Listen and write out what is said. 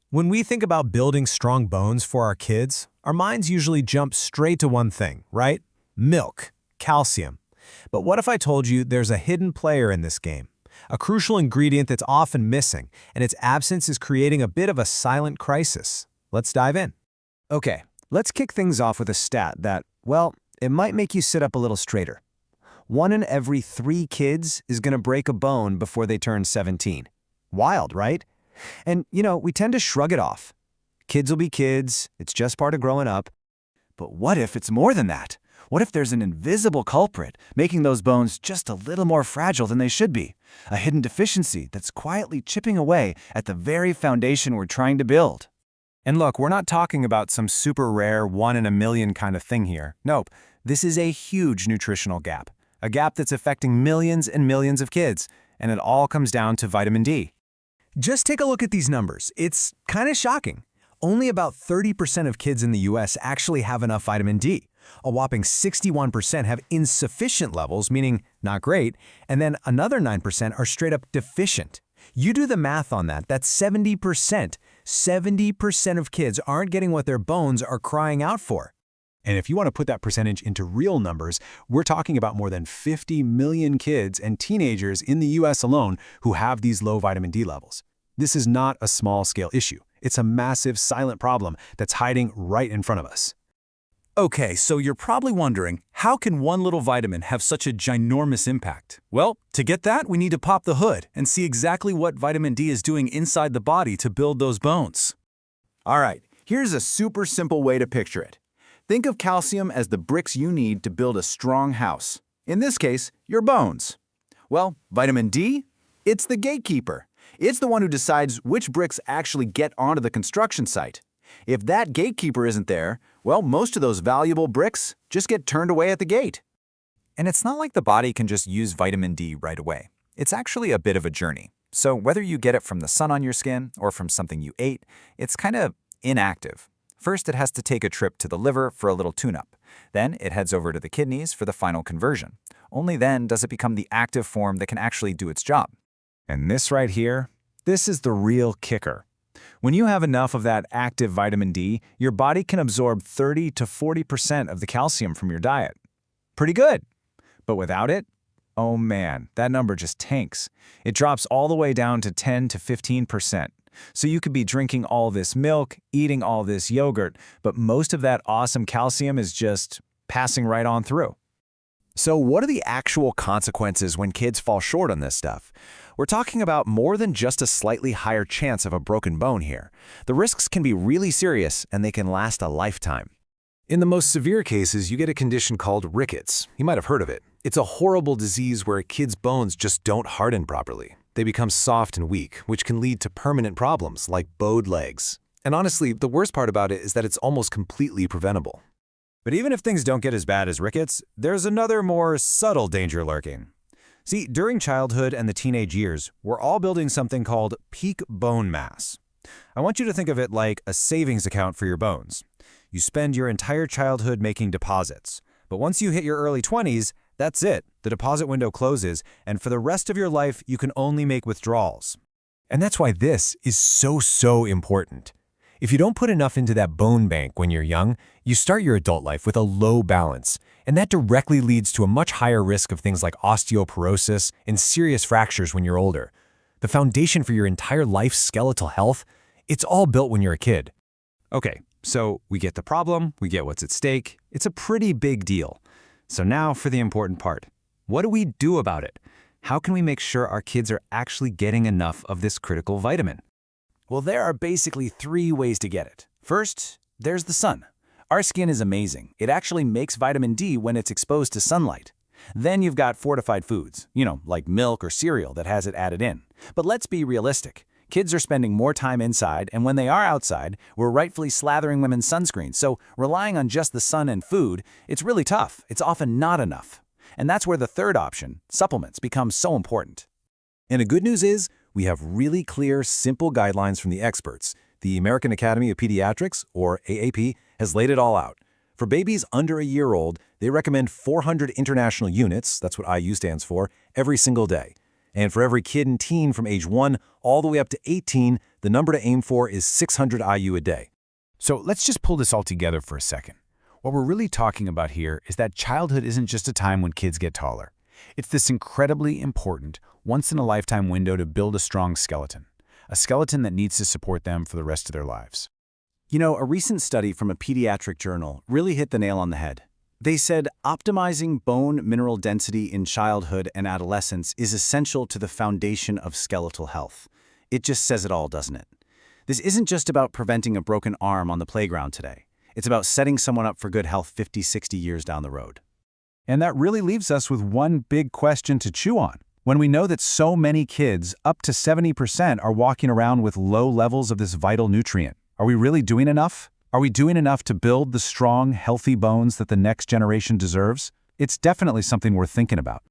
When we think about building strong bones for our kids, our minds usually jump straight to one thing, right? Milk, calcium. But what if I told you there's a hidden player in this game? A crucial ingredient that's often missing, and its absence is creating a bit of a silent crisis. Let's dive in. Okay, let's kick things off with a stat that, well, it might make you sit up a little straighter. 1 in every 3 kids is going to break a bone before they turn 17. Wild, right? And, we tend to shrug it off. Kids will be kids, it's just part of growing up. But what if it's more than that? What if there's an invisible culprit making those bones just a little more fragile than they should be? A hidden deficiency that's quietly chipping away at the very foundation we're trying to build. And look, we're not talking about some super rare 1 in a million kind of thing here. Nope, this is a huge nutritional gap. A gap that's affecting millions and millions of kids, and it all comes down to vitamin D. Just take a look at these numbers. It's kind of shocking. Only about 30% of kids in the US actually have enough vitamin D. A whopping 61% have insufficient levels, meaning not great, and then another 9% are straight up deficient. You do the math on that, that's 70%. 70% of kids aren't getting what their bones are crying out for. And if you want to put that percentage into real numbers, we're talking about more than 50 million kids and teenagers in the US alone who have these low vitamin D levels. This is not a small-scale issue. It's a massive silent problem that's hiding right in front of us. Okay, so you're probably wondering, how can one little vitamin have such a ginormous impact? Well, to get that, we need to pop the hood and see exactly what vitamin D is doing inside the body to build those bones. All right, here's a super simple way to picture it. Think of calcium as the bricks you need to build a strong house. In this case, your bones. Well, vitamin D? It's the gatekeeper. It's the one who decides which bricks actually get onto the construction site. If that gatekeeper isn't there, well, most of those valuable bricks just get turned away at the gate. And it's not like the body can just use vitamin D right away. It's actually a bit of a journey. So whether you get it from the sun on your skin or from something you ate, it's kind of inactive. First, it has to take a trip to the liver for a little tune-up. Then it heads over to the kidneys for the final conversion. Only then does it become the active form that can actually do its job. And this right here, this is the real kicker. When you have enough of that active vitamin D, your body can absorb 30 to 40% of the calcium from your diet. Pretty good. But without it, oh man, that number just tanks. It drops all the way down to 10 to 15%. So you could be drinking all this milk, eating all this yogurt, but most of that awesome calcium is just passing right on through. So what are the actual consequences when kids fall short on this stuff? We're talking about more than just a slightly higher chance of a broken bone here. The risks can be really serious, and they can last a lifetime. In the most severe cases, you get a condition called rickets. You might have heard of it. It's a horrible disease where a kid's bones just don't harden properly. They become soft and weak, which can lead to permanent problems like bowed legs. And honestly, the worst part about it is that it's almost completely preventable. But even if things don't get as bad as rickets, there's another more subtle danger lurking. See, during childhood and the teenage years, we're all building something called peak bone mass. I want you to think of it like a savings account for your bones. You spend your entire childhood making deposits. But once you hit your early 20s, that's it. The deposit window closes, and for the rest of your life, you can only make withdrawals. And that's why this is so important. If you don't put enough into that bone bank when you're young, you start your adult life with a low balance, and that directly leads to a much higher risk of things like osteoporosis and serious fractures when you're older. The foundation for your entire life's skeletal health, it's all built when you're a kid. Okay, so we get the problem, we get what's at stake. It's a pretty big deal. So now for the important part. What do we do about it? How can we make sure our kids are actually getting enough of this critical vitamin? Well, there are basically 3 ways to get it. First, there's the sun. Our skin is amazing. It actually makes vitamin D when it's exposed to sunlight. Then you've got fortified foods, like milk or cereal that has it added in. But let's be realistic. Kids are spending more time inside, and when they are outside, we're rightfully slathering them in sunscreen. So relying on just the sun and food, it's really tough. It's often not enough. And that's where the third option, supplements, becomes so important. And the good news is, we have really clear, simple guidelines from the experts. The American Academy of Pediatrics, or AAP, has laid it all out. For babies under a year old, they recommend 400 international units, that's what IU stands for, every single day. And for every kid and teen from age 1 all the way up to 18, the The number to aim for is 600 IU a day. So let's just pull this all together for a second. What we're really talking about here is that childhood isn't just a time when kids get taller. It's this incredibly important, once-in-a-lifetime window to build a strong skeleton, a skeleton that needs to support them for the rest of their lives. You know, a recent study from a pediatric journal really hit the nail on the head. They said optimizing bone mineral density in childhood and adolescence is essential to the foundation of skeletal health. It just says it all, doesn't it? This isn't just about preventing a broken arm on the playground today. It's about setting someone up for good health 50, 60 years down the road. And that really leaves us with one big question to chew on. When we know that so many kids, up to 70%, are walking around with low levels of this vital nutrient, are we really doing enough? Are we doing enough to build the strong, healthy bones that the next generation deserves? It's definitely something worth thinking about.